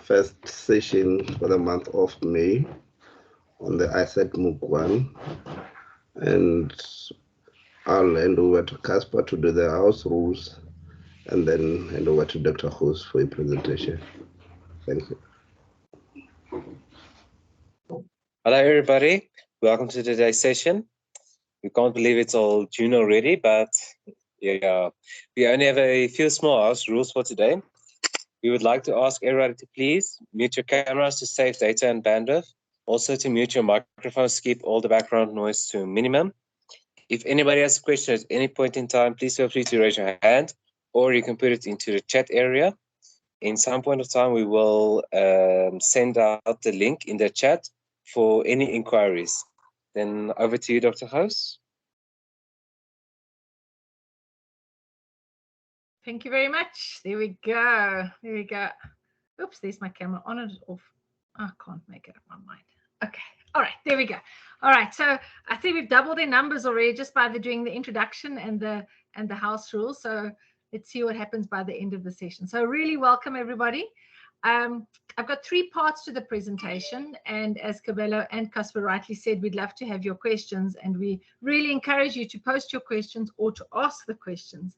first session for the month of May on the ISET MOOC 1. And I'll hand over to Casper to do the house rules and then hand over to Dr. Hoos for a presentation. Thank you. Hello, everybody. Welcome to today's session. We can't believe it's all June already, but yeah, we only have a few small house rules for today. We would like to ask everybody to please mute your cameras to save data and bandwidth. Also to mute your microphones, keep all the background noise to a minimum. If anybody has a question at any point in time, please feel free to raise your hand, or you can put it into the chat area. In some point of time, we will send out the link in the chat for any inquiries. Then over to you, Dr. Hoos. Thank you very much. There we go. There we go. Oops, there's my camera on and off. I can't make it up my mind. Okay. All right. There we go. All right. So I think we've doubled their numbers already just by doing the introduction and the house rules. So let's see what happens by the end of the session. So really welcome everybody. I've got 3 parts to the presentation, and as Kabelo and Casper rightly said, we'd love to have your questions, and we really encourage you to post your questions or to ask the questions.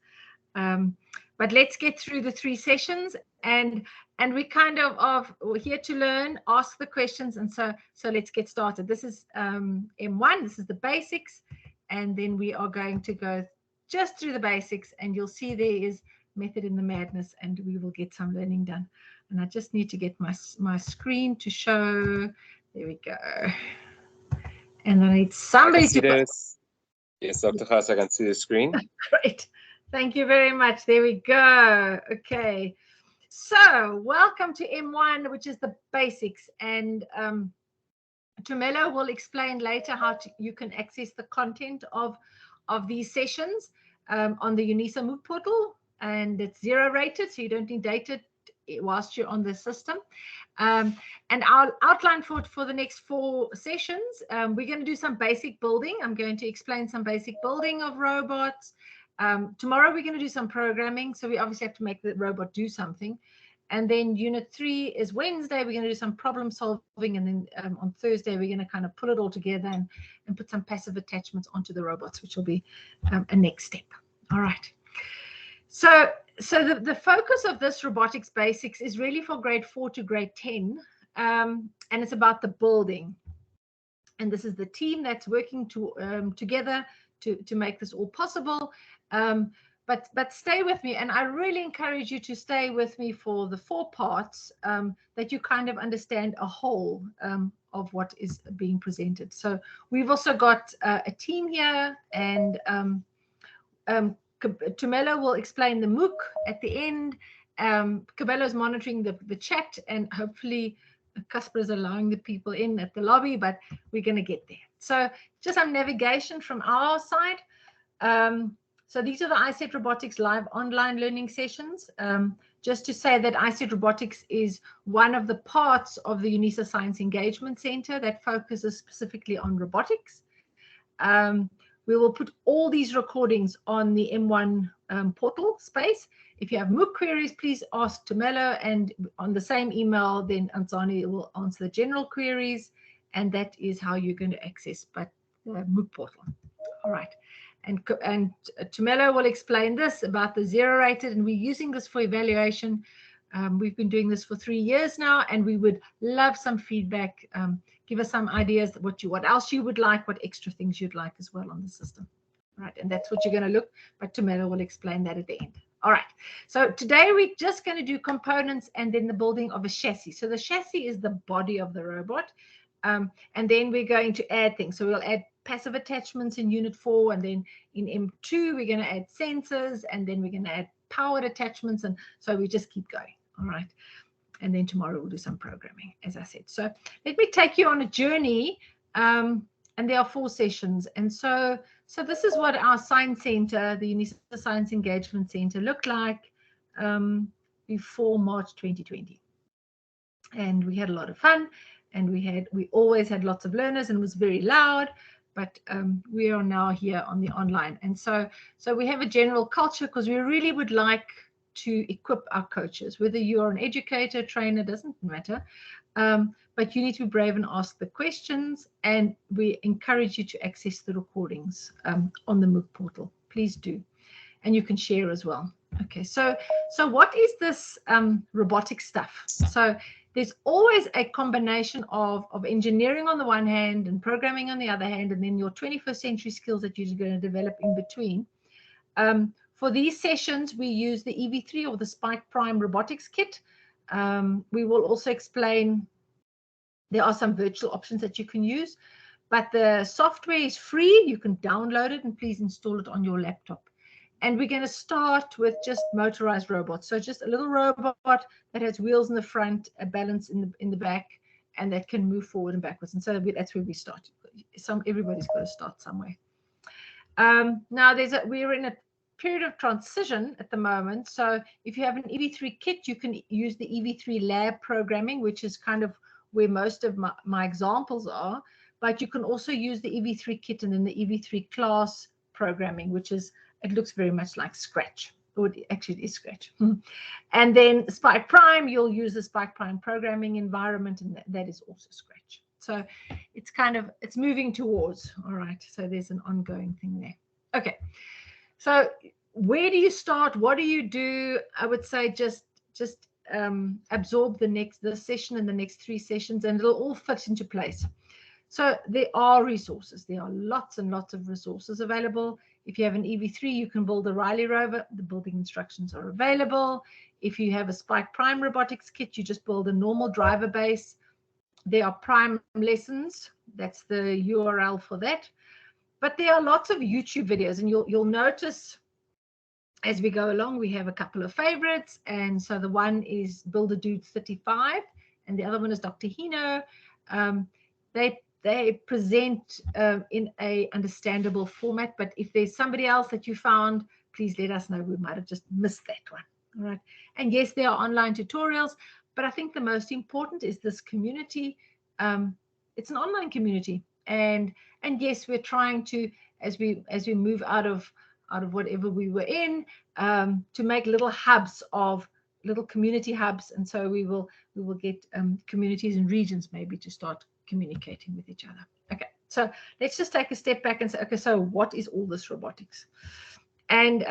But let's get through the 3 sessions, and we kind of we're here to learn, ask the questions, and so let's get started. This is M1, this is the basics, and then we are going to go just through the basics, and you'll see there is method in the madness, and we will get some learning done. And I just need to get my screen to show. There we go. And I need somebody to this. Yes, Dr. Hoos, I can see the screen. Great. Thank you very much. There we go. Okay. So welcome to M1, which is the basics. And Tumelo will explain later how you can access the content of these sessions on the UNISA MOOC portal. And it's 0 rated, so you don't need data whilst you're on the system. And our outline for the next 4 sessions, we're going to do some basic building. I'm going to explain some basic building of robots. Tomorrow we're going to do some programming, so we obviously have to make the robot do something. And then unit 3 is Wednesday. We're going to do some problem solving, and then on Thursday we're going to kind of pull it all together and put some passive attachments onto the robots, which will be a next step. All right. So the focus of this robotics basics is really for grade 4 to grade 10, and it's about the building. And this is the team that's working together to make this all possible. But stay with me, and I really encourage you to stay with me for the 4 parts, that you kind of understand a whole of what is being presented. So we've also got a team here, and Tumelo will explain the MOOC at the end. Kabelo is monitoring the chat, and hopefully Casper is allowing the people in at the lobby, but we're going to get there. So just some navigation from our side. So these are the ISET Robotics live online learning sessions. Just to say that ISET Robotics is one of the parts of the UNISA Science Engagement Center that focuses specifically on robotics. We will put all these recordings on the M1 portal space. If you have MOOC queries, please ask Tumelo, and on the same email, then Anzani will answer the general queries, and that is how you're going to access the MOOC portal. All right. And Tumelo will explain this about the 0 rated, and we're using this for evaluation. We've been doing this for 3 years now, and we would love some feedback. Give us some ideas what else you would like, what extra things you'd like as well on the system. All right, and that's what you're going to look, but Tumelo will explain that at the end. All right, so today we're just going to do components and then the building of a chassis. So the chassis is the body of the robot, and then we're going to add things. So we'll add passive attachments in unit 4, and then in M2 we're going to add sensors, and then we're going to add powered attachments, and so we just keep going. All right, and then tomorrow we'll do some programming, as I said. So let me take you on a journey, and there are 4 sessions. And so this is what our science center, the UNISA Science Engagement Center, looked like before March 2020. And we had a lot of fun, and we always had lots of learners, and it was very loud. But we are now here on the online, and so we have a general culture, because we really would like to equip our coaches. Whether you're an educator, trainer, doesn't matter. But you need to be brave and ask the questions, and we encourage you to access the recordings on the MOOC portal. Please do. And you can share as well. Okay, so what is this robotic stuff? So there's always a combination of engineering on the one hand and programming on the other hand, and then your 21st century skills that you're going to develop in between. For these sessions, we use the EV3 or the Spike Prime robotics kit. We will also explain there are some virtual options that you can use, but the software is free. You can download it and please install it on your laptop. And we're going to start with just motorized robots. So just a little robot that has wheels in the front, a balance in the back, and that can move forward and backwards. And so that's where we start. Everybody's got to start somewhere. Now we're in a period of transition at the moment. So if you have an EV3 kit, you can use the EV3 lab programming, which is kind of where most of my examples are. But you can also use the EV3 kit and then the EV3 class programming, which is, it looks very much like Scratch. Actually, it is Scratch. And then Spike Prime, you'll use the Spike Prime programming environment, and that is also Scratch. So it's moving towards, all right. So there's an ongoing thing there. Okay. So where do you start? What do you do? I would say just absorb the session and the next 3 sessions, and it'll all fit into place. So there are resources. There are lots and lots of resources available. If you have an EV3, you can build a Riley rover. The building instructions are available. If you have a Spike Prime robotics kit, you just build a normal driver base. There are Prime lessons. That's the URL for that. But there are lots of YouTube videos, and you'll notice as we go along, we have a couple of favorites. And so the one is Builder Dudes 35, and the other one is Dr. Hino. They present in a understandable format, but if there's somebody else that you found, please let us know. We might have just missed that one. All right. And yes, there are online tutorials, but I think the most important is this community. It's an online community, and yes, we're trying to, as we move out of whatever we were in, to make little hubs of little community hubs, and so we will get communities and regions maybe to start communicating with each other. Okay, so let's just take a step back and say, okay, so what is all this robotics? And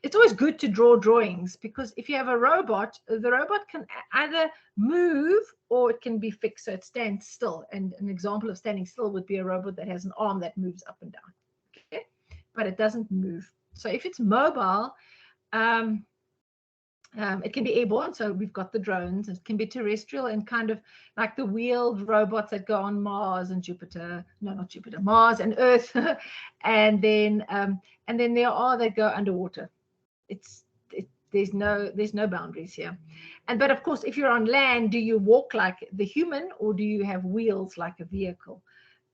it's always good to draw drawings, because if you have a robot, the robot can either move or it can be fixed, so it stands still. And an example of standing still would be a robot that has an arm that moves up and down, okay, but it doesn't move. So if it's mobile, it can be airborne, so we've got the drones. It can be terrestrial, and kind of like the wheeled robots that go on Mars and Jupiter. No, not Jupiter, Mars and Earth. and then there are that go underwater. There's no boundaries here. But of course, if you're on land, do you walk like the human, or do you have wheels like a vehicle?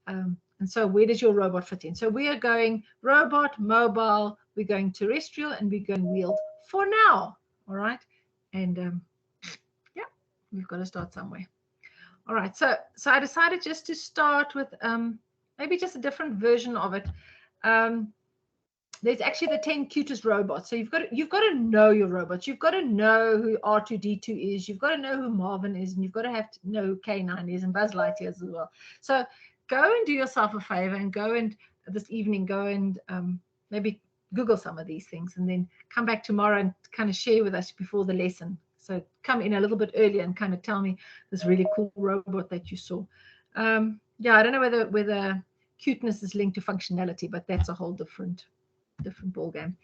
And so where does your robot fit in? So we are going robot, mobile, we're going terrestrial, and we're going wheeled for now. All right. And yeah, we've got to start somewhere. All right. So I decided just to start with maybe just a different version of it. There's actually the 10 cutest robots. So you've got to know your robots. You've got to know who R2D2 is. You've got to know who Marvin is, and you've got to have to know who K9 is and Buzz Lightyear as well. So go and do yourself a favor, and go and this evening go and maybe Google some of these things, and then come back tomorrow and kind of share with us before the lesson. So come in a little bit earlier and kind of tell me this really cool robot that you saw. Yeah, I don't know whether cuteness is linked to functionality, but that's a whole different ball game.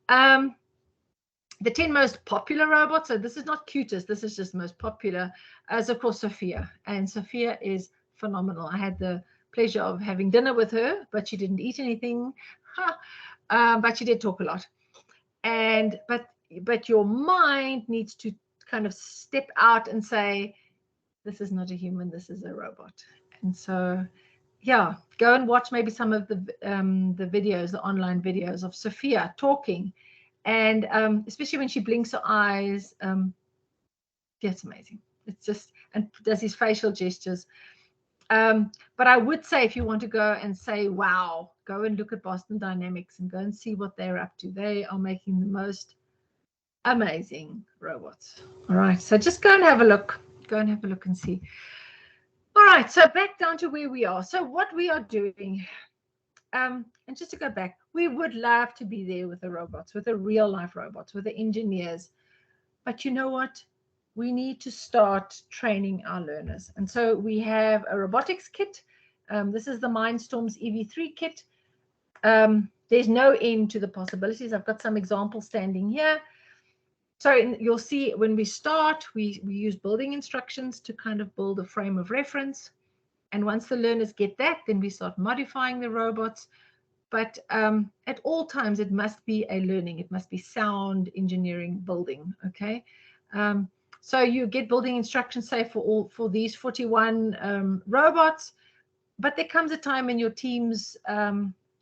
The 10 most popular robots. So this is not cutest. This is just most popular. As of course Sophia, and Sophia is phenomenal. I had the pleasure of having dinner with her, but she didn't eat anything. But she did talk a lot. But your mind needs to kind of step out and say, this is not a human, this is a robot. And so, yeah, go and watch maybe some of the videos, the online videos of Sophia talking, and especially when she blinks her eyes. Yeah, it's amazing. It's just, and does these facial gestures. But I would say, if you want to go and say, wow, go and look at Boston Dynamics and go and see what they're up to. They are making the most amazing robots. All right, so just go and have a look. Go and have a look and see. All right, so back down to where we are. So what we are doing, and just to go back, we would love to be there with the robots, with the real life robots, with the engineers. But you know what? We need to start training our learners. And so we have a robotics kit. This is the Mindstorms EV3 kit. There's no end to the possibilities. I've got some examples standing here. So you'll see when we start, we use building instructions to kind of build a frame of reference. And once the learners get that, then we start modifying the robots. But at all times, it must be a learning. It must be sound engineering building, okay? So you get building instructions, say, for these 41 robots. But there comes a time in your team's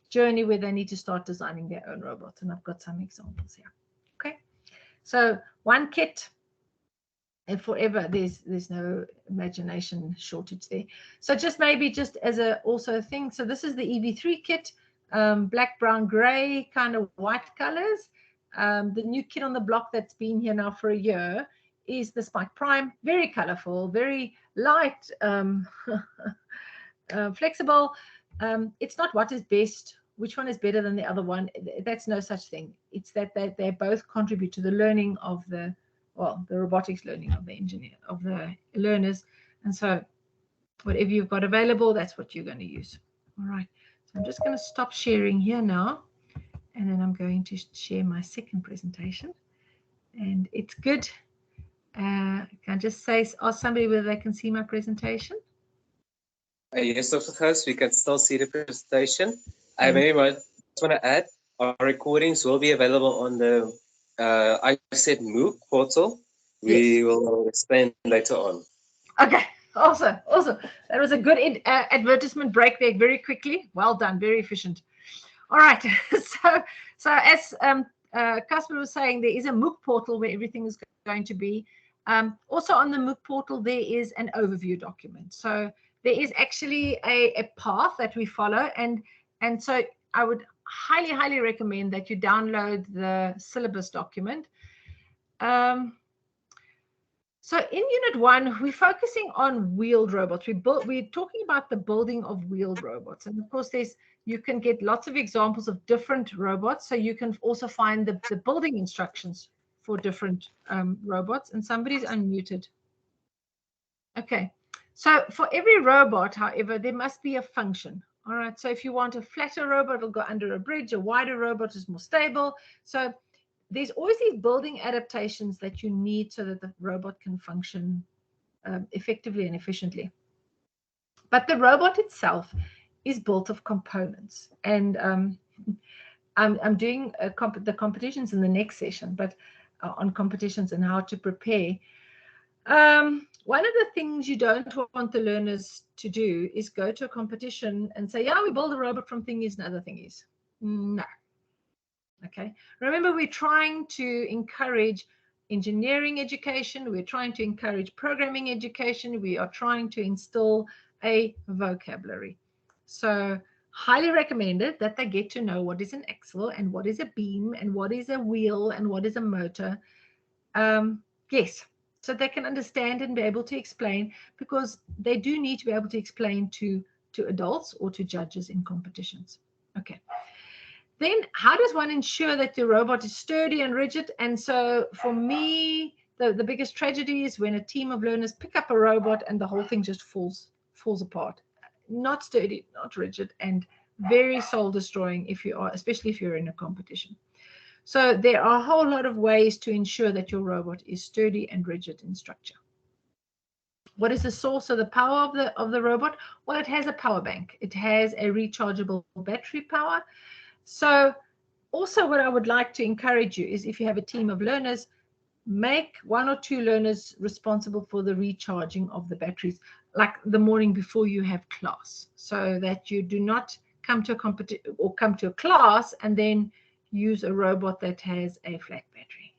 journey where they need to start designing their own robots. And I've got some examples here, okay? So one kit, and forever, there's no imagination shortage there. So just maybe just as a also a thing. So this is the EV3 kit, black, brown, gray, kind of white colors. The new kit on the block that's been here now for a year is the Spike Prime. Very colorful, very light, flexible. It's not what is best, which one is better than the other one. That's no such thing. It's that they both contribute to the learning of the robotics learning of the engineer, of the learners. And so whatever you've got available, that's what you're going to use. All right. So I'm just going to stop sharing here now. And then I'm going to share my second presentation. And it's good. Can I just ask somebody whether they can see my presentation? Yes, Dr. Gous, we can still see the presentation. I very much want to add, our recordings will be available on the ISET MOOC portal. We will explain later on. Okay, awesome. That was a good advertisement break there very quickly. Well done, very efficient. All right, so as Casper was saying, there is a MOOC portal where everything is going to be. Also on the MOOC portal, there is an overview document. So there is actually a path that we follow. And so I would highly recommend that you download the syllabus document. So in Unit 1, we're focusing on wheeled robots. We're talking about the building of wheeled robots. And of course, you can get lots of examples of different robots. So you can also find the building instructions for different robots. And somebody's unmuted. Okay. So for every robot, however, there must be a function. All right. So if you want a flatter robot, it'll go under a bridge. A wider robot is more stable. So there's always these building adaptations that you need so that the robot can function effectively and efficiently. But the robot itself is built of components. And I'm doing the competitions in the next session, but on competitions and how to prepare. One of the things you don't want the learners to do is go to a competition and say, yeah, we build a robot from thingies and other thingies. No. Okay. Remember, we're trying to encourage engineering education. We're trying to encourage programming education. We are trying to instill a vocabulary. So highly recommended that they get to know what is an axle and what is a beam and what is a wheel and what is a motor. Yes. So they can understand and be able to explain, because they do need to be able to explain to adults or to judges in competitions. Okay. Then how does one ensure that the robot is sturdy and rigid? And so for me, the biggest tragedy is when a team of learners pick up a robot and the whole thing just falls apart. Not sturdy, not rigid, and very soul destroying especially if you're in a competition. So there are a whole lot of ways to ensure that your robot is sturdy and rigid in structure. What is the source of the power of the robot? Well, it has a power bank. It has a rechargeable battery power. So also what I would like to encourage you is, if you have a team of learners, make 1 or 2 learners responsible for the recharging of the batteries, like the morning before you have class, so that you do not come to a competition or come to a class and then use a robot that has a flat battery.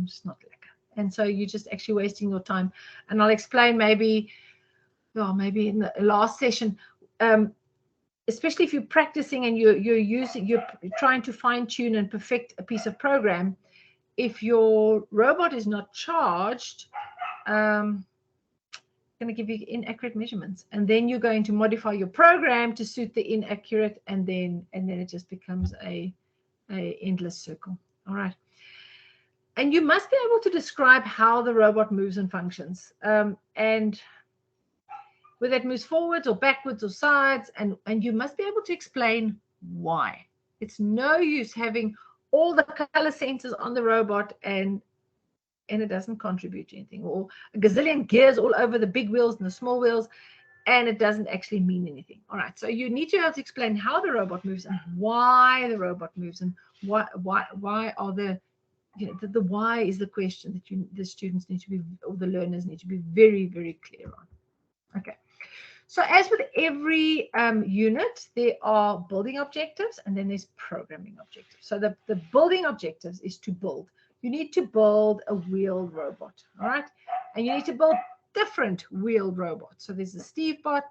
It's not like that. And so you're just actually wasting your time. And I'll explain maybe in the last session, especially if you're practicing and you're trying to fine tune and perfect a piece of program. if your robot is not charged, going to give you inaccurate measurements, and then you're going to modify your program to suit the inaccurate, and then it just becomes a endless circle. All right. And you must be able to describe how the robot moves and functions, and whether it moves forwards or backwards or sides, and you must be able to explain why. It's no use having all the color sensors on the robot and it doesn't contribute to anything, or a gazillion gears all over the big wheels and the small wheels, and it doesn't actually mean anything. All right, so you need to be able to explain how the robot moves and why the robot moves, and why are the, you know, the why is the question that the students need to be, or the learners need to be very, very clear on. Okay. So as with every unit, there are building objectives and then there's programming objectives. So the building objectives is to build. You need to build a wheeled robot, all right? And you need to build different wheeled robots. So there's the SteveBot,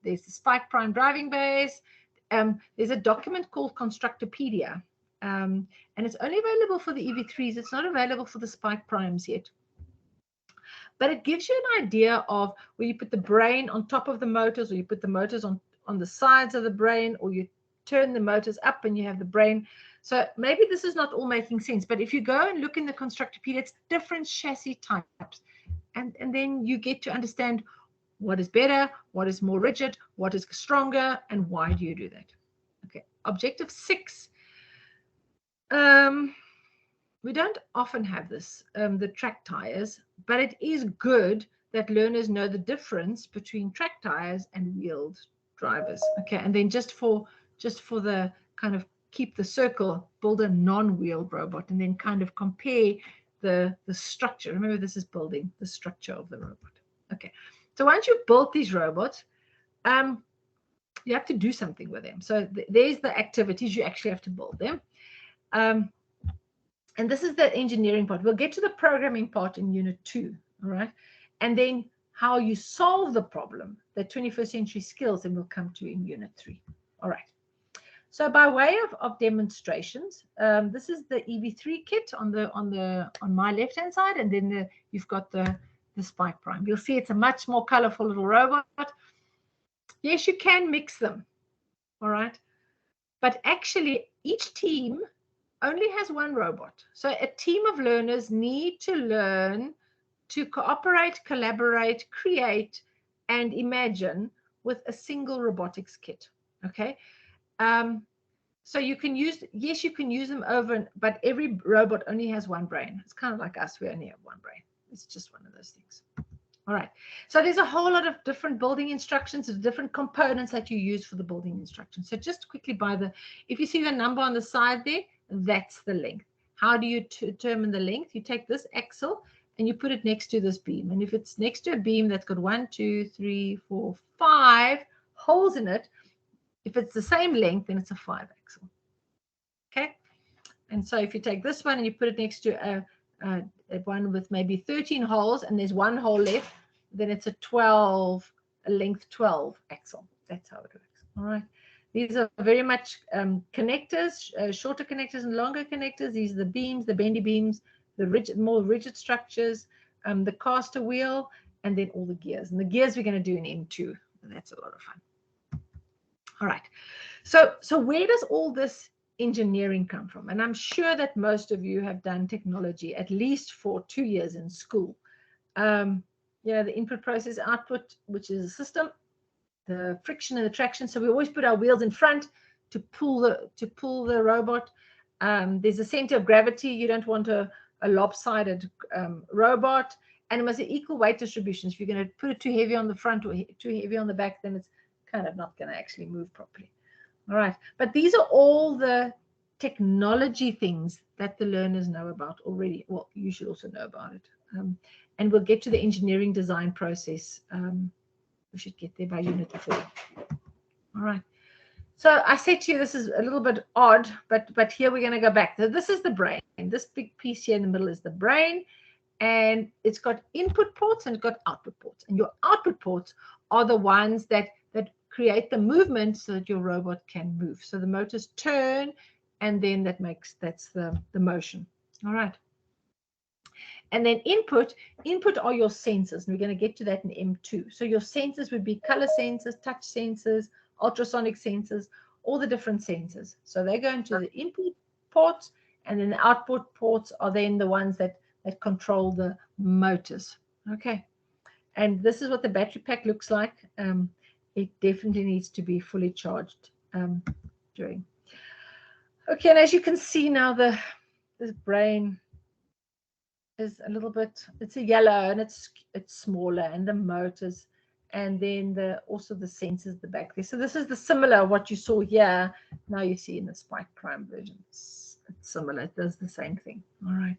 there's the Spike Prime driving base. There's a document called Constructopedia, and it's only available for the EV3s. It's not available for the Spike Primes yet. But it gives you an idea of where you put the brain on top of the motors, or you put the motors on the sides of the brain, or you turn the motors up and you have the brain. So maybe this is not all making sense, but if you go and look in the Constructopedia, it's different chassis types. And then you get to understand what is better, what is more rigid, what is stronger, and why do you do that. Okay, objective 6. We don't often have this, the track tires, but it is good that learners know the difference between track tires and wheeled drivers. Okay, and then just for the kind of keep the circle, build a non-wheeled robot, and then kind of compare the structure. Remember, this is building the structure of the robot. Okay, so once you've built these robots, you have to do something with them. So there's the activities. You actually have to build them. And this is the engineering part. We'll get to the programming part in Unit 2, all right? And then how you solve the problem, the 21st century skills, and we'll come to in Unit 3. All right. So by way of demonstrations, this is the EV3 kit on my left-hand side, and then you've got the Spike Prime. You'll see it's a much more colorful little robot. Yes, you can mix them, all right? But actually, each team only has one robot. So a team of learners need to learn to cooperate, collaborate, create, and imagine with a single robotics kit. Okay. So you can use, yes, you can use them over, but every robot only has one brain. It's kind of like us. We only have one brain. It's just one of those things. All right. So there's a whole lot of different building instructions, and different components that you use for the building instructions. So just quickly if you see the number on the side there, that's the length. How do you determine the length? You take this axle and you put it next to this beam. And if it's next to a beam that's got 1, 2, 3, 4, 5 holes in it, if it's the same length, then it's a 5 axle. Okay. And so if you take this one and you put it next to a one with maybe 13 holes and there's one hole left, then it's a length 12 axle. That's how it works. All right. These are very much connectors, shorter connectors and longer connectors. These are the beams, the bendy beams, the more rigid structures, the caster wheel, and then all the gears. And the gears we're going to do in M2. That's a lot of fun. All right. So where does all this engineering come from? And I'm sure that most of you have done technology at least for 2 years in school. The input, process, output, which is a system, the friction and the traction. So we always put our wheels in front to pull the robot. There's a center of gravity. You don't want a lopsided robot, and it must have equal weight distribution. If you're going to put it too heavy on the front or too heavy on the back, then it's kind of not going to actually move properly. All right, but these are all the technology things that the learners know about already. Well, you should also know about it. And we'll get to the engineering design process. We should get there by Unit 3. All right. So I said to you, this is a little bit odd, but here we're going to go back. So this is the brain. And this big piece here in the middle is the brain. And it's got input ports and it's got output ports. And your output ports are the ones that create the movement so that your robot can move. So the motors turn, and then that's the motion. All right. And then input are your sensors. And we're going to get to that in M2. So your sensors would be color sensors, touch sensors, ultrasonic sensors, all the different sensors. So they go into the input ports, and then the output ports are then the ones that control the motors. Okay. And this is what the battery pack looks like. It definitely needs to be fully charged during. Okay, and as you can see now, this brain is a little bit, it's a yellow and it's smaller, and the motors, and then also the sensors at the back there. So this is the similar what you saw here. Now you see in the Spike Prime version. It's similar. It does the same thing. All right.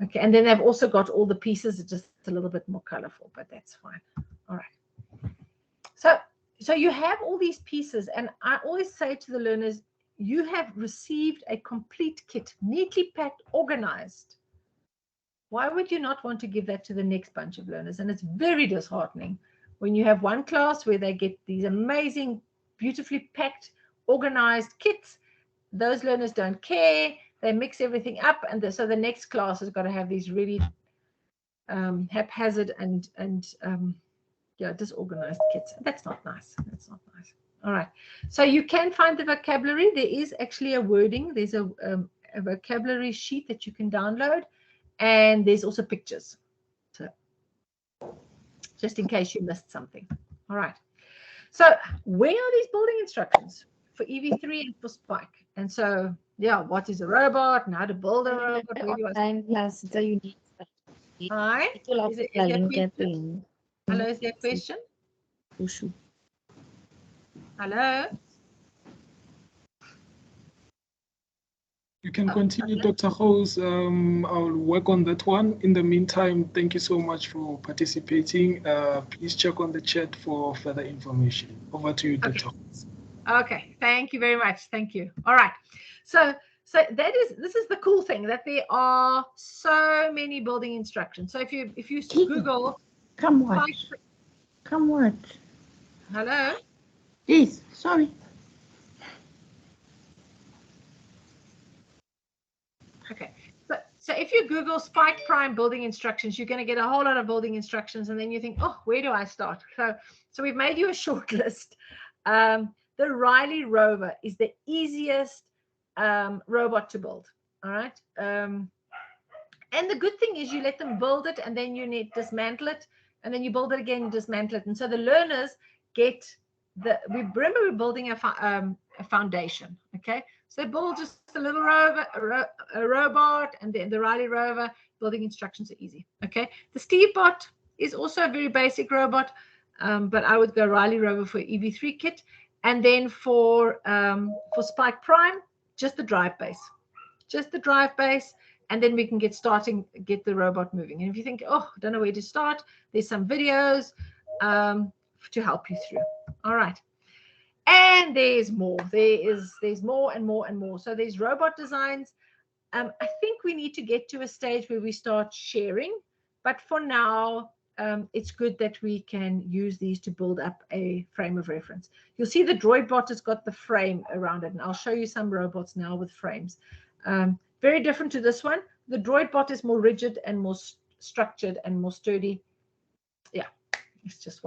Okay, and then they've also got all the pieces. It's just a little bit more colorful, but that's fine. All right. So you have all these pieces, and I always say to the learners, you have received a complete kit, neatly packed, organized. Why would you not want to give that to the next bunch of learners? And it's very disheartening when you have one class where they get these amazing, beautifully packed, organized kits. Those learners don't care. They mix everything up, and so the next class has got to have these really haphazard and disorganized kits. That's not nice. That's not nice. All right. So you can find the vocabulary. There is actually a wording. There's a vocabulary sheet that you can download, and there's also pictures. So just in case you missed something. All right. So where are these building instructions for EV3 and for Spike? And so, yeah, what is a robot and how to build a robot? Online class, so you need. Hi. Is there a question? Hello, is there a question? Hello? You can continue, Dr. Hose. I'll work on that one. In the meantime, thank you so much for participating. Please check on the chat for further information. Over to you, Dr. Hose. Okay, thank you very much. Thank you. All right. So this is the cool thing, that there are so many building instructions. So if you Google, come watch. Come watch. Hello? Yes, sorry. Okay. So if you Google Spike Prime building instructions, you're going to get a whole lot of building instructions, and then you think, oh, where do I start? So we've made you a short list. The Riley Rover is the easiest robot to build. All right. And the good thing is you let them build it, and then you need to dismantle it, and then you build it again, dismantle it. And so the learners get remember we're building a foundation. Okay. So build just a little rover, a robot, and then the Riley Rover. Building instructions are easy. Okay. The Steve Bot is also a very basic robot, but I would go Riley Rover for EV3 kit. And then for Spike Prime, just the drive base. Just the drive base, and then we can get the robot moving. And if you think, oh, I don't know where to start, there's some videos to help you through. All right. And there's more. There's more and more and more. So there's robot designs. I think we need to get to a stage where we start sharing. But for now, it's good that we can use these to build up a frame of reference. You'll see the DroidBot has got the frame around it. And I'll show you some robots now with frames. Very different to this one. The DroidBot is more rigid and more structured and more sturdy. Yeah, it's just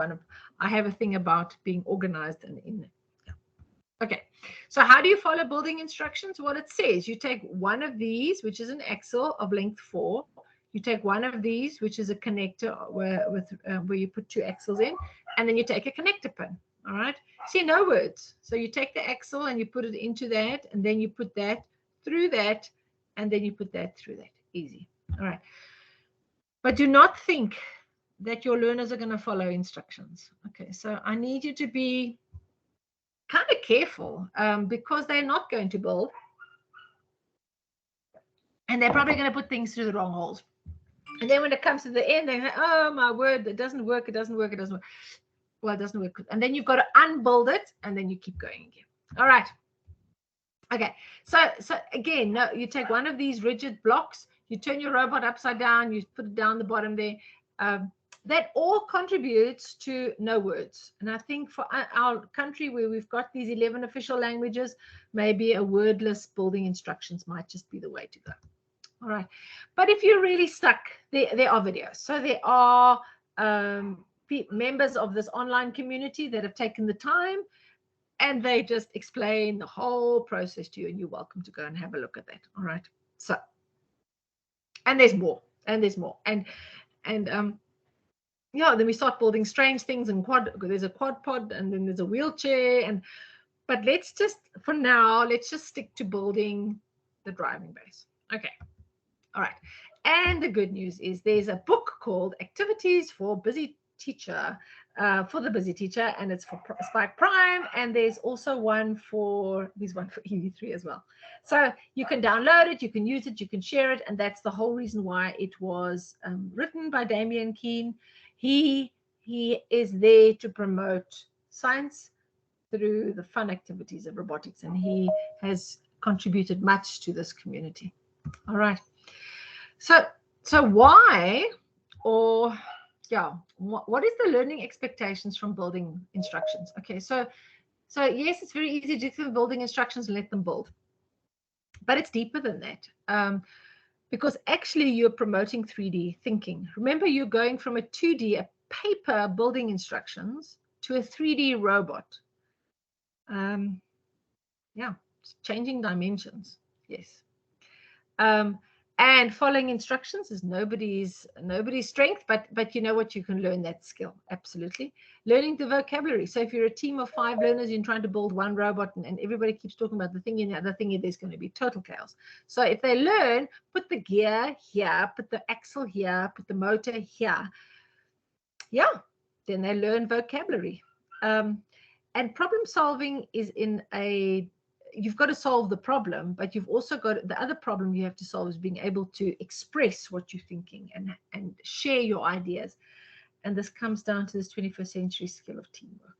I have a thing about being organized and in. Yeah. Okay, so how do you follow building instructions? Well, it says you take one of these, which is an axle of length 4. You take one of these, which is a connector where you put 2 axles in, and then you take a connector pin. All right. See, no words. So you take the axle and you put it into that, and then you put that through that, and then you put that through that. Easy. All right. But do not think that your learners are going to follow instructions. Okay. So I need you to be kind of careful because they're not going to build. And they're probably going to put things through the wrong holes. And then when it comes to the end, they're like, oh, my word, it doesn't work. It doesn't work. It doesn't work. Well, it doesn't work. And then you've got to unbuild it, and then you keep going again. All right. Okay. So again, no, you take one of these rigid blocks, you turn your robot upside down, you put it down the bottom there. That all contributes to no words. And I think for our country where we've got these 11 official languages, maybe a wordless building instructions might just be the way to go. All right. But if you're really stuck, there are videos. So there are members of this online community that have taken the time, and they just explain the whole process to you, and you're welcome to go and have a look at that. All right. So, and there's more, and there's more. And yeah, then we start building strange things, and there's a quad pod, and then there's a wheelchair, but let's just, for now, let's just stick to building the driving base. Okay. All right. And the good news is there's a book called Activities for Busy Teacher, for the Busy Teacher, and it's for Spike Prime. And there's also one for EV3 as well. So you can download it, you can use it, you can share it. And that's the whole reason why it was written by Damien Keane. He is there to promote science through the fun activities of robotics, and he has contributed much to this community. All right. So why, or yeah, what is the learning expectations from building instructions? Okay, so yes, it's very easy to do building instructions and let them build, but it's deeper than that, because actually you're promoting 3D thinking. Remember, you're going from a 2D, a paper building instructions, to a 3D robot. Yeah, it's changing dimensions. Yes. And following instructions is nobody's strength, but you know what, you can learn that skill. Absolutely. Learning the vocabulary. So if you're a team of 5 learners, you're trying to build one robot, and everybody keeps talking about the thing and the other thing, there's going to be total chaos. So if they learn, put the gear here, put the axle here, put the motor here, yeah, then they learn vocabulary. And problem solving is you've got to solve the problem, but you've also got the other problem you have to solve is being able to express what you're thinking and share your ideas. And this comes down to this 21st century skill of teamwork,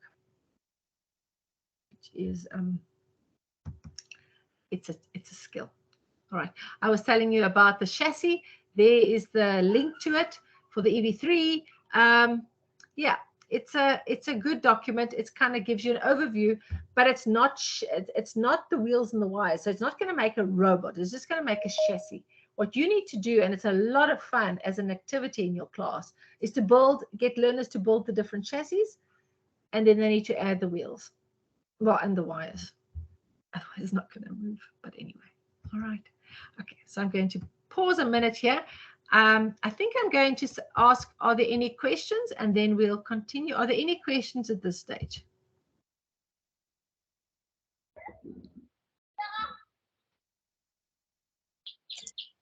which is it's a skill. All right. I was telling you about the chassis. There is the link to it for the EV3. Yeah. It's a good document. It kind of gives you an overview, but it's not the wheels and the wires. So it's not going to make a robot. It's just going to make a chassis. What you need to do, and it's a lot of fun as an activity in your class, is to get learners to build the different chassis, and then they need to add the wheels, well, and the wires. Otherwise, it's not going to move. But anyway, all right. Okay, so I'm going to pause a minute here. I think I'm going to ask, are there any questions? And then we'll continue. Are there any questions at this stage?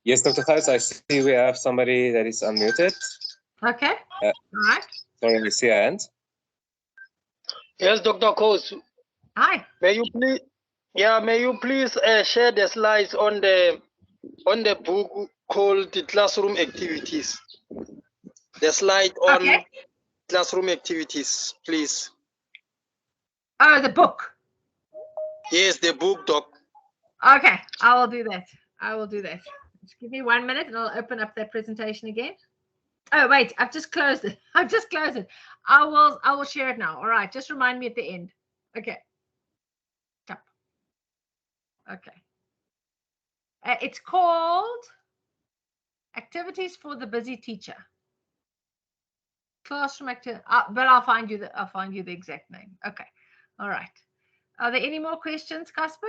Yes, Dr. Gous, I see we have somebody that is unmuted. Okay, all right. Sorry, we see a hand. Yes, Dr. Gous. Hi. May you please share the slides on the book called the Classroom Activities. The slide on classroom activities, please. Oh, the book. Yes, the book, Doc. Okay, I will do that. I will do that. Just give me 1 minute and I'll open up that presentation again. Oh, wait, I've just closed it. I've just closed it. I will share it now. All right, just remind me at the end. Okay. Okay. It's called Activities for the Busy Teacher. Classroom activity, but I'll find you the exact name. Okay. All right. Are there any more questions, Casper?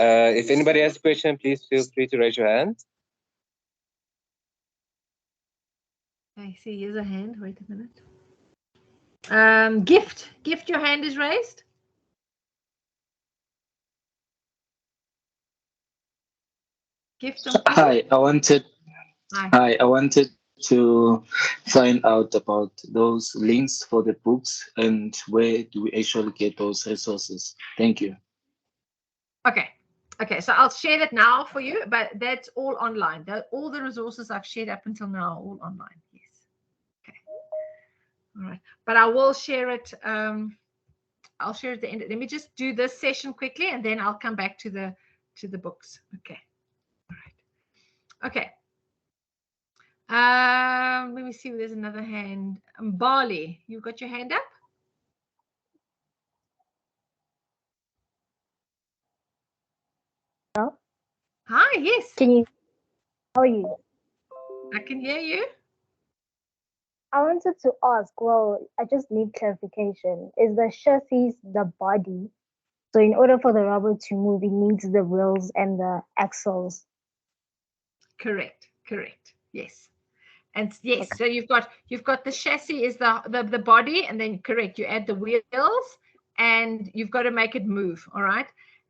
If anybody has a question, please feel free to raise your hand. I see here's a hand. Wait a minute. Gift, your hand is raised. Gift. Hi, I wanted to find out about those links for the books and where do we actually get those resources. Thank you. Okay, so I'll share that now for you, but that's all online. All the resources I've shared up until now are all online. Yes. Okay. All right, but I will share it. I'll share it at the end. Let me just do this session quickly, and then I'll come back to the books. Okay. All right. Okay. Let me see. There's another hand. Bali, you got your hand up? Hi, yes, Can you? How are you? I can hear you. I wanted to ask. Well, I just need clarification. Is the chassis the body? So in order for the robot to move, it needs the wheels and the axles. Correct, correct. Yes. And yes, Okay. so you've got the chassis is the body, and then correct, you add the wheels and you've got to make it move. All right.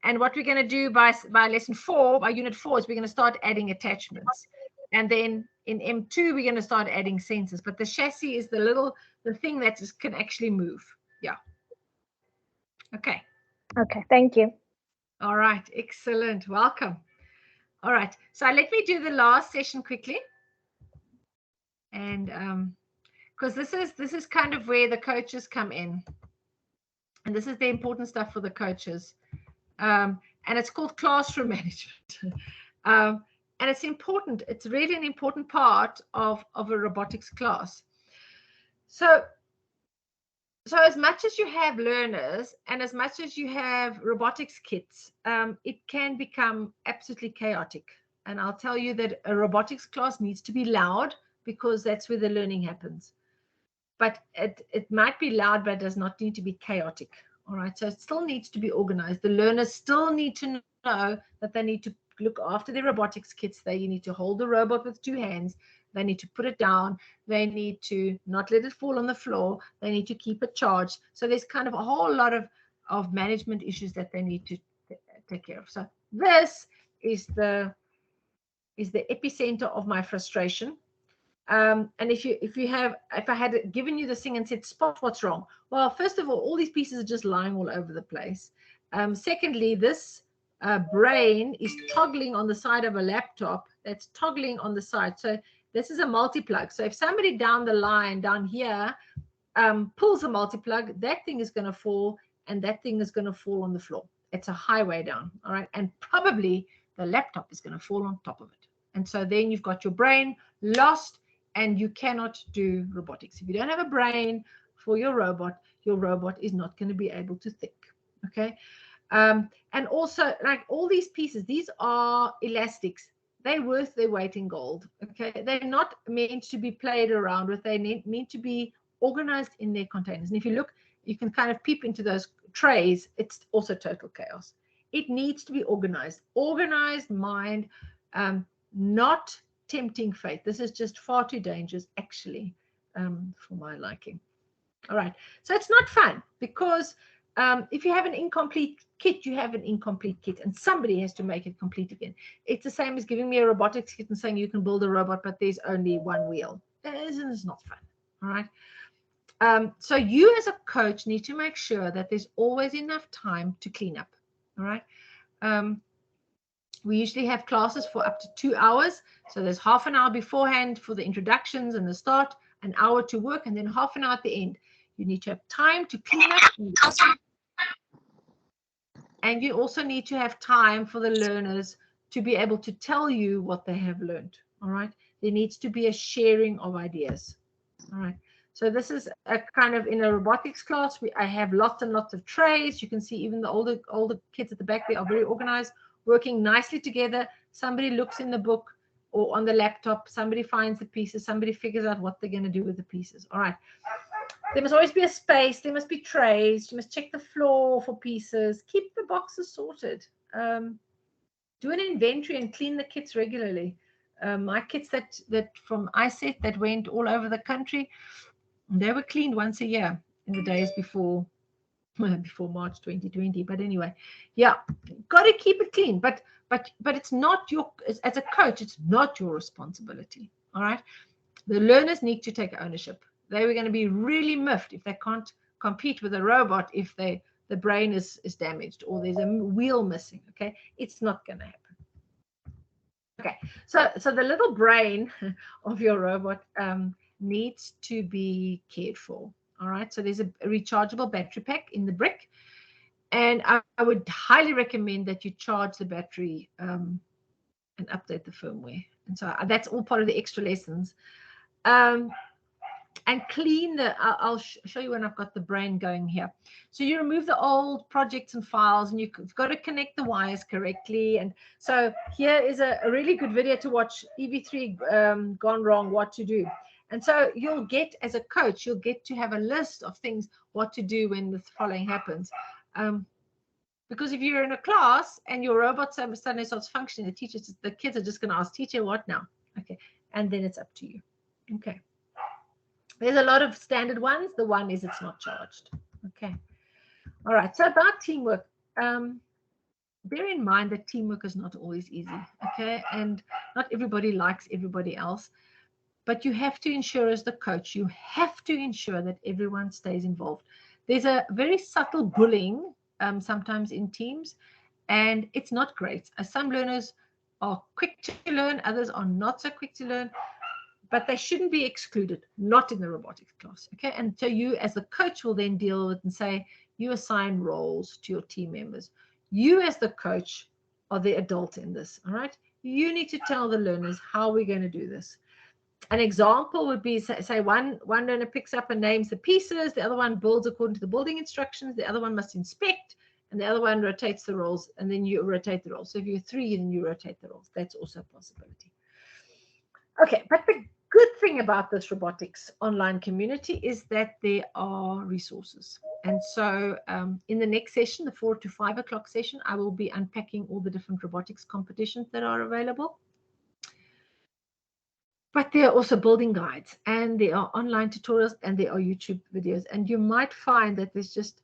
And what we're going to do by lesson 4, by unit 4, is we're going to start adding attachments. And then in M2, we're going to start adding sensors. But the chassis is the thing that can actually move. Yeah. Okay. Okay. Thank you. All right. Excellent. Welcome. All right. So let me do the last session quickly. And because this is kind of where the coaches come in, and this is the important stuff for the coaches, and it's called classroom management. And it's important. It's really an important part of a robotics class. So as much as you have learners and as much as you have robotics kits, it can become absolutely chaotic. And I'll tell you that a robotics class needs to be loud, because that's where the learning happens. But it might be loud, but it does not need to be chaotic. All right. So it still needs to be organized. The learners still need to know that they need to look after their robotics kits. They need to hold the robot with 2 hands. They need to put it down. They need to not let it fall on the floor. They need to keep it charged. So there's kind of a whole lot of management issues that they need to take care of. So this is the epicenter of my frustration. And if I had given you this thing and said, spot what's wrong. Well, first of all these pieces are just lying all over the place. Secondly, this brain is toggling on the side of a laptop that's toggling on the side. So this is a multi-plug. So if somebody down the line down here pulls a multi-plug, that thing is going to fall, and that thing is going to fall on the floor. It's a highway down. All right. And probably the laptop is going to fall on top of it. And so then you've got your brain lost, and you cannot do robotics. If you don't have a brain for your robot is not going to be able to think. Okay. And also, like all these pieces, these are elastics. They're worth their weight in gold. Okay. They're not meant to be played around with. They need to be organized in their containers. And if you look, you can kind of peep into those trays. It's also total chaos. It needs to be organized. Organized mind, not tempting fate. This is just far too dangerous, actually, for my liking. All right. So it's not fun, because if you have an incomplete kit, you have an incomplete kit, and somebody has to make it complete again. It's the same as giving me a robotics kit and saying you can build a robot, but there's only one wheel. It's not fun. All right. So you as a coach need to make sure that there's always enough time to clean up. All right. We usually have classes for up to 2 hours. So there's half an hour beforehand for the introductions and the start, an hour to work, and then half an hour at the end. You need to have time to clean up. And you also need to have time for the learners to be able to tell you what they have learned. All right. There needs to be a sharing of ideas. All right. So this is a kind of, in a robotics class, I have lots and lots of trays. You can see even the older kids at the back, they are very organized, working nicely together. Somebody looks in the book or on the laptop, somebody finds the pieces, somebody figures out what they're going to do with the pieces. All right. There must always be a space. There must be trays. You must check the floor for pieces. Keep the boxes sorted. Do an inventory and clean the kits regularly. My kits that from ISET that went all over the country, they were cleaned once a year in the days before March 2020. But anyway, yeah, got to keep it clean. But it's not your, as a coach, it's not your responsibility. All right. The learners need to take ownership. They were going to be really miffed if they can't compete with a robot if the brain is damaged or there's a wheel missing. Okay, it's not going to happen. Okay, so the little brain of your robot needs to be cared for. All right, so there's a rechargeable battery pack in the brick, and I would highly recommend that you charge the battery and update the firmware. And so that's all part of the extra lessons. And and clean the, I'll show you when I've got the brain going here. So you remove the old projects and files, and you've got to connect the wires correctly. And so here is a really good video to watch, EV3 gone wrong, what to do. And so you'll get, as a coach, you'll get to have a list of things, what to do when the following happens. Because if you're in a class and your robot suddenly starts functioning, the kids are just going to ask, teacher, what now? Okay, and then it's up to you. Okay. There's a lot of standard ones. The one is it's not charged. Okay. All right. So about teamwork, bear in mind that teamwork is not always easy. Okay. And not everybody likes everybody else. But you have to ensure, as the coach, you have to ensure that everyone stays involved. There's a very subtle bullying sometimes in teams, and it's not great. Some learners are quick to learn, others are not so quick to learn. But they shouldn't be excluded, not in the robotics class, okay? And so you, as the coach, will then deal with and say, you assign roles to your team members. You, as the coach, are the adult in this, all right? You need to tell the learners how we're going to do this. An example would be, say one learner picks up and names the pieces, the other one builds according to the building instructions, the other one must inspect, and the other one rotates the roles, and then you rotate the roles. So if you're 3, then you rotate the roles. That's also a possibility. Okay, but the good thing about this robotics online community is that there are resources. And so in the next session, the 4 to 5 o'clock session, I will be unpacking all the different robotics competitions that are available. But there are also building guides, and there are online tutorials, and there are YouTube videos. And you might find that there's just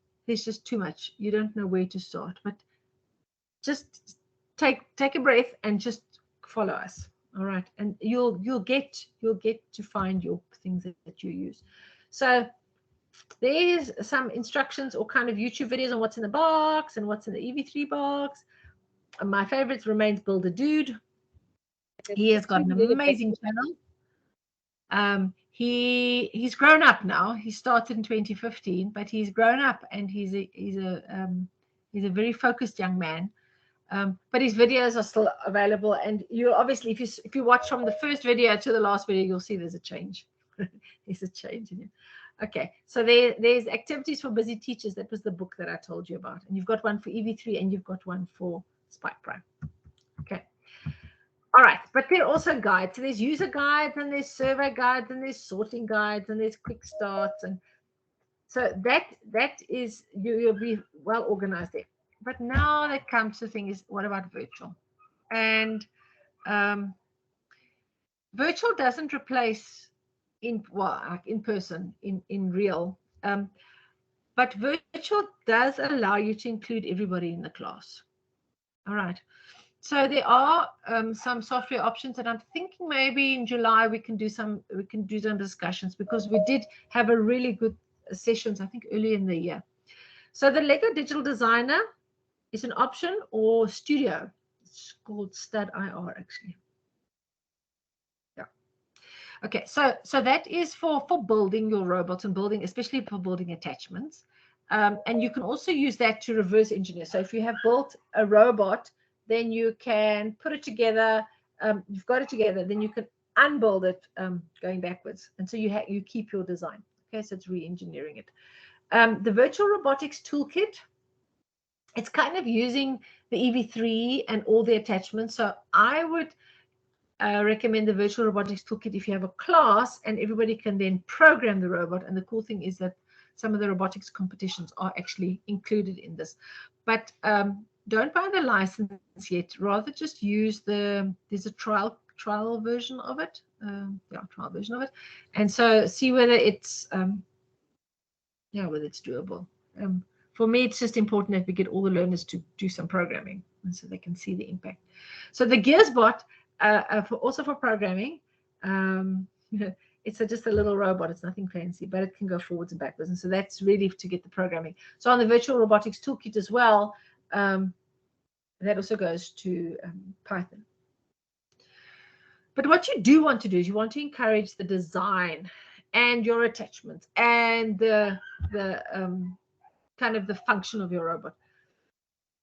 too much. You don't know where to start. But just take a breath and just follow us. All right, and you'll get to find your things that you use. So there's some instructions or kind of YouTube videos on what's in the box and what's in the EV3 box. And my favorites remains Build a Dude. He has got an amazing channel. He's grown up now. He started in 2015, but he's grown up, and he's a very focused young man. But his videos are still available, and you obviously, if you watch from the first video to the last video, you'll see there's a change. There's a change in it. Okay, so there's activities for busy teachers. That was the book that I told you about, and you've got one for EV3 and you've got one for Spike Pro. Okay. All right, but there are also guides. So there's user guides, and there's survey guides, and there's sorting guides, and there's quick starts, and so that is you'll be well organized there. But now that comes to the thing is, what about virtual? And virtual doesn't replace in person, in real. But virtual does allow you to include everybody in the class. All right. So there are some software options, and I'm thinking maybe in July we can do some discussions, because we did have a really good sessions, I think, early in the year. So the Lego Digital Designer is an option, or Studio. It's called StudIR actually. Yeah. Okay, so that is for building your robots and building, especially for building attachments. And you can also use that to reverse engineer. So if you have built a robot, then you can put it together. You've got it together, then you can unbuild it going backwards, and so you keep your design. Okay, so it's re-engineering it. The Virtual Robotics Toolkit, it's kind of using the EV3 and all the attachments. So I would recommend the Virtual Robotics Toolkit if you have a class and everybody can then program the robot. And the cool thing is that some of the robotics competitions are actually included in this. But don't buy the license yet. Rather just use there's a trial version of it. Trial version of it. And so see whether it's whether it's doable. For me, it's just important that we get all the learners to do some programming, and so they can see the impact. So the GearsBot, also for programming, it's just a little robot. It's nothing fancy, but it can go forwards and backwards. And so that's really to get the programming. So on the Virtual Robotics Toolkit as well, that also goes to Python. But what you do want to do is you want to encourage the design and your attachments and the kind of the function of your robot.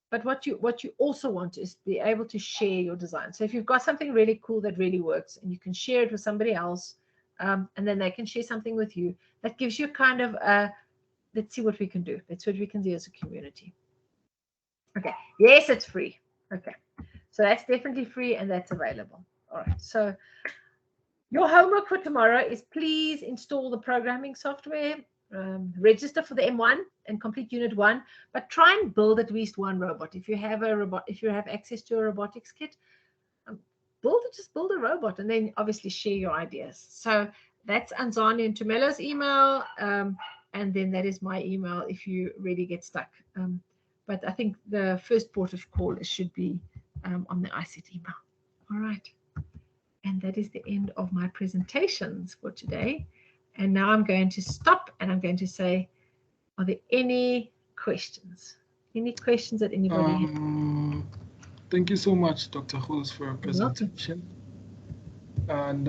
But what you also want is to be able to share your design. So if you've got something really cool that really works and you can share it with somebody else, and then they can share something with you that gives you kind of a, let's see what we can do. Let's see what we can do as a community. Okay, yes, it's free. Okay, so that's definitely free and that's available. All right, so your homework for tomorrow is please install the programming software, register for the M1 and complete Unit 1, but try and build at least one robot. If you have a robot, if you have access to a robotics kit, just build a robot and then obviously share your ideas. So that's Anzani and Tumelo's email, and then that is my email if you really get stuck. But I think the first port of call should be on the ICT email. All right. And that is the end of my presentations for today. And now I'm going to stop and I'm going to say, are there any questions? Any questions that anybody has? Thank you so much, Dr. Hoos, for your presentation. And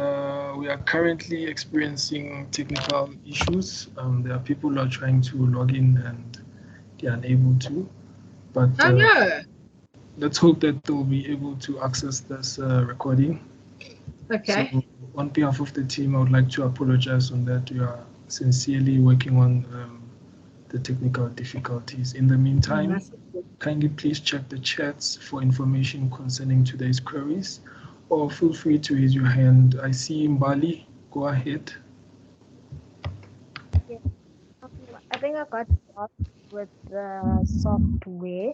we are currently experiencing technical issues. There are people who are trying to log in and they are unable to. But let's hope that they'll be able to access this recording. Okay. So on behalf of the team, I would like to apologize on that. We are sincerely working on the technical difficulties. In the meantime, kindly please check the chats for information concerning today's queries, or feel free to raise your hand. I see Mbali. Go ahead. Yeah. I think I got lost with the software.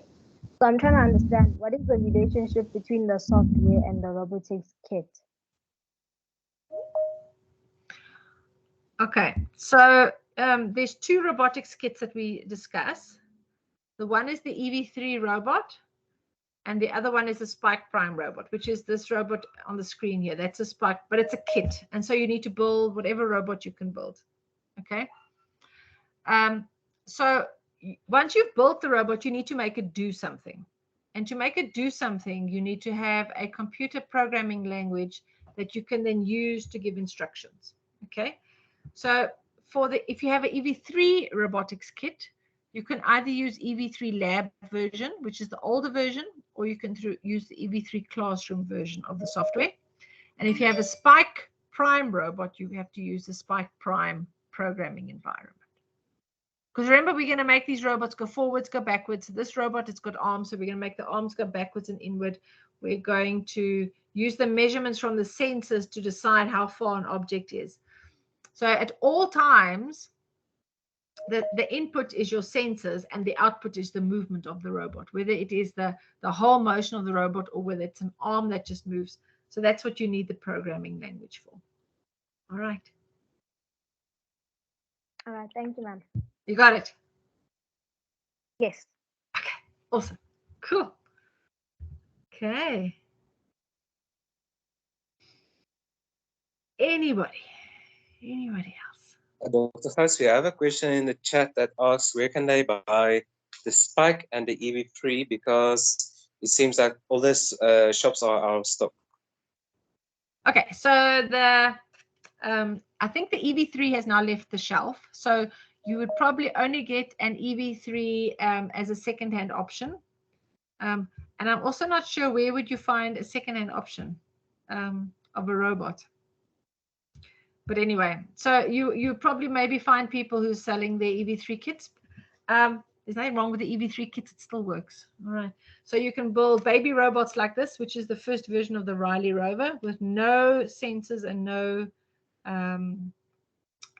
So I'm trying to understand what is the relationship between the software and the robotics kit. Okay, so there's two robotics kits that we discuss. The one is the EV3 robot, and the other one is the Spike Prime robot, which is this robot on the screen here. That's a Spike, but it's a kit, and so you need to build whatever robot you can build. Okay. So once you've built the robot, you need to make it do something. And to make it do something, you need to have a computer programming language that you can then use to give instructions. Okay. So if you have an EV3 robotics kit, you can either use EV3 lab version, which is the older version, or you can use the EV3 classroom version of the software. And if you have a Spike Prime robot, you have to use the Spike Prime programming environment. Because remember, we're going to make these robots go forwards, go backwards. So this robot, it's got arms, so we're going to make the arms go backwards and inward. We're going to use the measurements from the sensors to decide how far an object is. So at all times, the input is your sensors and the output is the movement of the robot, whether it is the whole motion of the robot or whether it's an arm that just moves. So that's what you need the programming language for. All right. All right. Thank you, ma'am. You got it? Yes. Okay. Awesome. Cool. Okay. Anybody else? Dr. Hoos, we have a question in the chat that asks where can they buy the Spike and the EV3, because it seems like all these shops are out of stock. Okay, so I think the EV3 has now left the shelf, so you would probably only get an EV3 as a second-hand option. And I'm also not sure where would you find a second-hand option of a robot. But anyway, so you probably maybe find people who are selling their EV3 kits. There's nothing wrong with the EV3 kits, it still works. All right. So you can build baby robots like this, which is the first version of the Riley rover with no sensors and no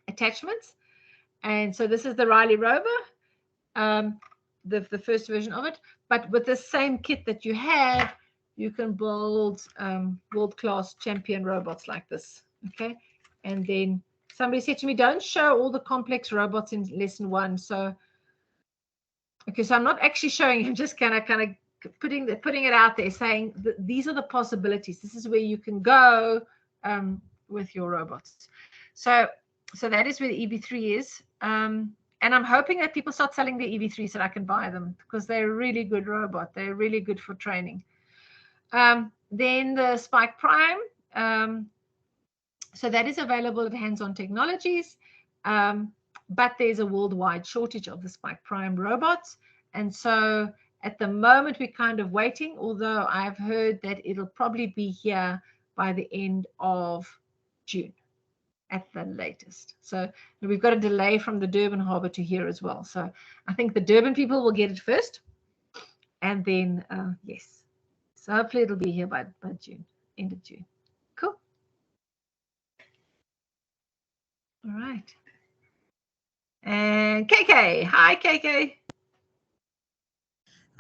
attachments. And so this is the Riley rover, the first version of it. But with the same kit that you have, you can build world-class champion robots like this. Okay. And then somebody said to me, don't show all the complex robots in lesson 1. So, okay, so I'm not actually showing, I'm just kind of putting it out there, saying that these are the possibilities. This is where you can go with your robots. So that is where the EV3 is. And I'm hoping that people start selling the EV3 so that I can buy them, because they're a really good robot. They're really good for training. Then the Spike Prime. So that is available at Hands-On Technologies, but there's a worldwide shortage of the Spike Prime robots. And so at the moment, we're kind of waiting, although I've heard that it'll probably be here by the end of June. at the latest. So we've got a delay from the Durban Harbour to here as well. So I think the Durban people will get it first. And then, yes. So hopefully it'll be here by June, end of June. Cool. All right. And KK. Hi, KK.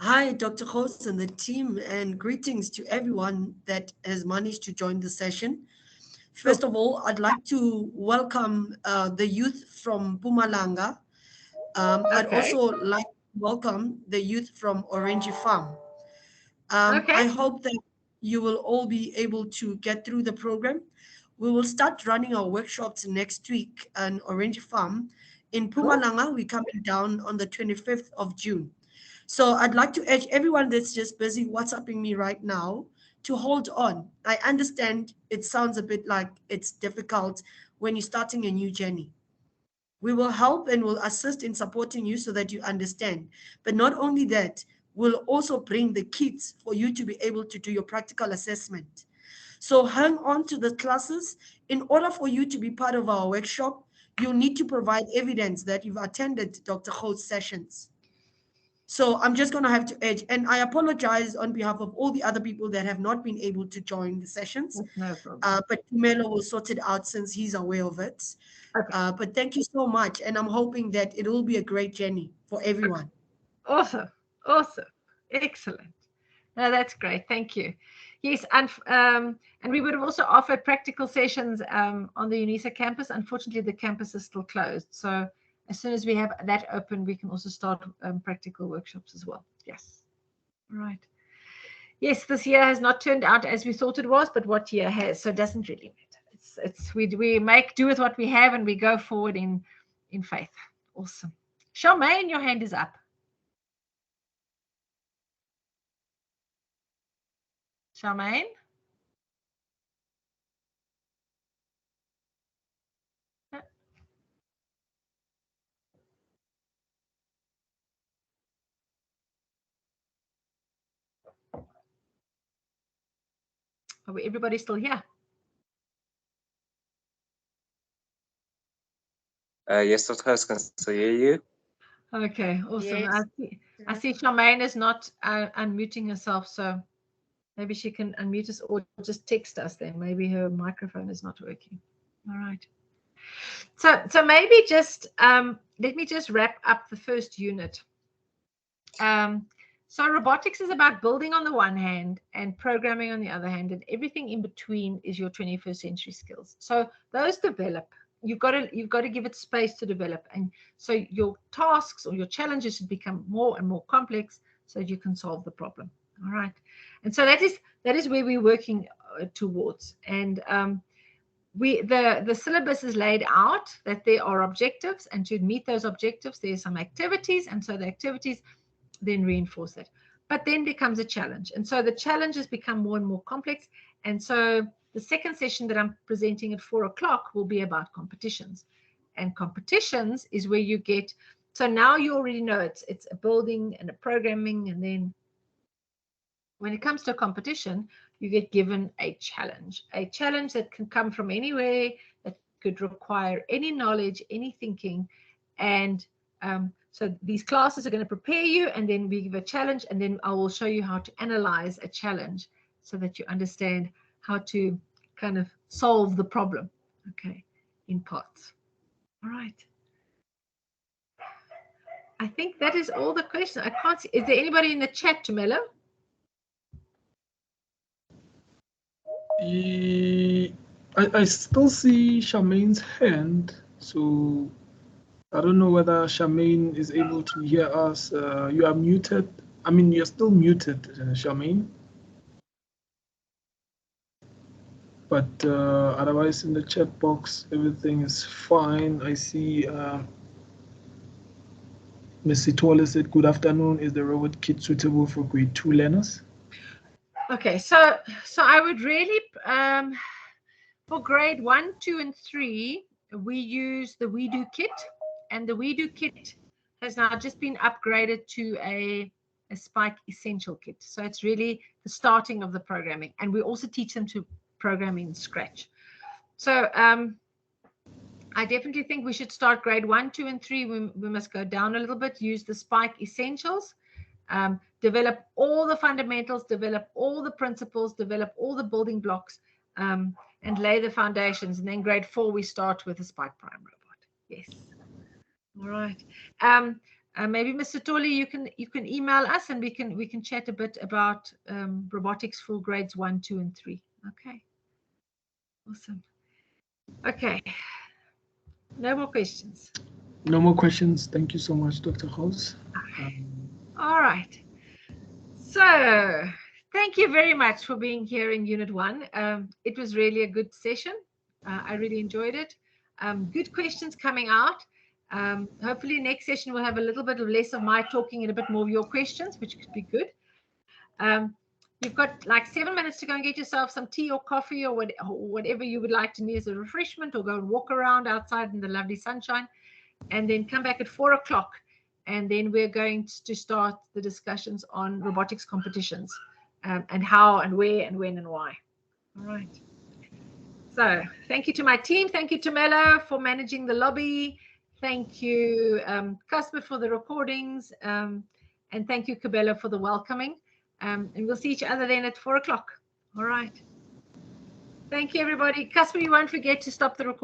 Hi, Dr. Host and the team, and greetings to everyone that has managed to join the session. First of all, I'd like to welcome the youth from Mpumalanga. I'd also like to welcome the youth from Orange Farm. I hope that you will all be able to get through the program. We will start running our workshops next week on Orange Farm. In Mpumalanga, we're coming down on the 25th of June. So I'd like to urge everyone that's just busy WhatsApping me right now to hold on. I understand it sounds a bit like it's difficult when you're starting a new journey. We will help and will assist in supporting you so that you understand. But not only that, we'll also bring the kits for you to be able to do your practical assessment. So hang on to the classes. In order for you to be part of our workshop, you'll need to provide evidence that you've attended Dr. Ho's sessions. So I'm just going to have to urge, and I apologize on behalf of all the other people that have not been able to join the sessions. No problem. But Tumelo will sort it out since he's aware of it. Okay. But thank you so much, and I'm hoping that it will be a great journey for everyone. Awesome, awesome, excellent. No, that's great. Thank you. Yes, and we would have also offered practical sessions on the UNISA campus. Unfortunately, the campus is still closed. So as soon as we have that open, we can also start practical workshops as well. Yes. All right. Yes, this year has not turned out as we thought it was, but what year has? So it doesn't really matter. We make do with what we have, and we go forward in faith. Awesome. Charmaine, your hand is up. Charmaine? Are everybody still here? Yes, Dr. Host, can still hear you. Okay, awesome. Yes. I see Charmaine is not unmuting herself, so maybe she can unmute us or just text us then. Maybe her microphone is not working. All right. So maybe just let me just wrap up the first unit. So robotics is about building on the one hand and programming on the other hand, and everything in between is your 21st century skills. So those develop. You've got to give it space to develop, and so your tasks or your challenges should become more and more complex so that you can solve the problem. All right, and so that is where we're working towards. And the syllabus is laid out that there are objectives, and to meet those objectives, there's some activities, and so the activities then reinforce it. But then becomes a challenge, and so the challenges become more and more complex, and so the second session that I'm presenting at 4 o'clock will be about competitions. And competitions is where you get, so now you already know it's a building and a programming, and then when it comes to a competition, you get given a challenge that can come from anywhere, that could require any knowledge, any thinking. And so these classes are going to prepare you, and then we give a challenge, and then I will show you how to analyze a challenge so that you understand how to kind of solve the problem, okay, in parts. All right. I think that is all the questions. I can't see. Is there anybody in the chat, Tumelo? I still see Charmaine's hand, so I don't know whether Charmaine is able to hear us. You are muted. I mean, you're still muted, Charmaine. But otherwise, in the chat box, everything is fine. I see Ms. Sitole said, good afternoon. Is the robot kit suitable for grade 2 learners? Okay, so I would really, for grade 1, 2, and 3, we use the WeDo kit, and the WeDo kit has now just been upgraded to a Spike Essential kit. So it's really the starting of the programming, and we also teach them to program in Scratch. So I definitely think we should start grade 1, 2, and 3. We must go down a little bit, use the Spike Essentials, develop all the fundamentals, develop all the principles, develop all the building blocks, and lay the foundations. And then grade 4, we start with the Spike Prime robot. Yes. All right. Maybe Mr. Tolly, you can email us and we can chat a bit about robotics for grades 1, 2, and 3. Okay. Awesome. Okay. No more questions. No more questions. Thank you so much, Dr. Gous. All right. So thank you very much for being here in Unit 1. It was really a good session. I really enjoyed it. Good questions coming out. Hopefully next session we'll have a little bit of less of my talking and a bit more of your questions, which could be good. You've got like 7 minutes to go and get yourself some tea or coffee or whatever you would like to need as a refreshment, or go and walk around outside in the lovely sunshine, and then come back at 4 o'clock. And then we're going to start the discussions on robotics competitions, and how and where and when and why. All right. So thank you to my team. Thank you to Mello for managing the lobby. Thank you, Casper, for the recordings. And thank you, Cabello, for the welcoming. And we'll see each other then at 4 o'clock. All right. Thank you, everybody. Casper, you won't forget to stop the recording.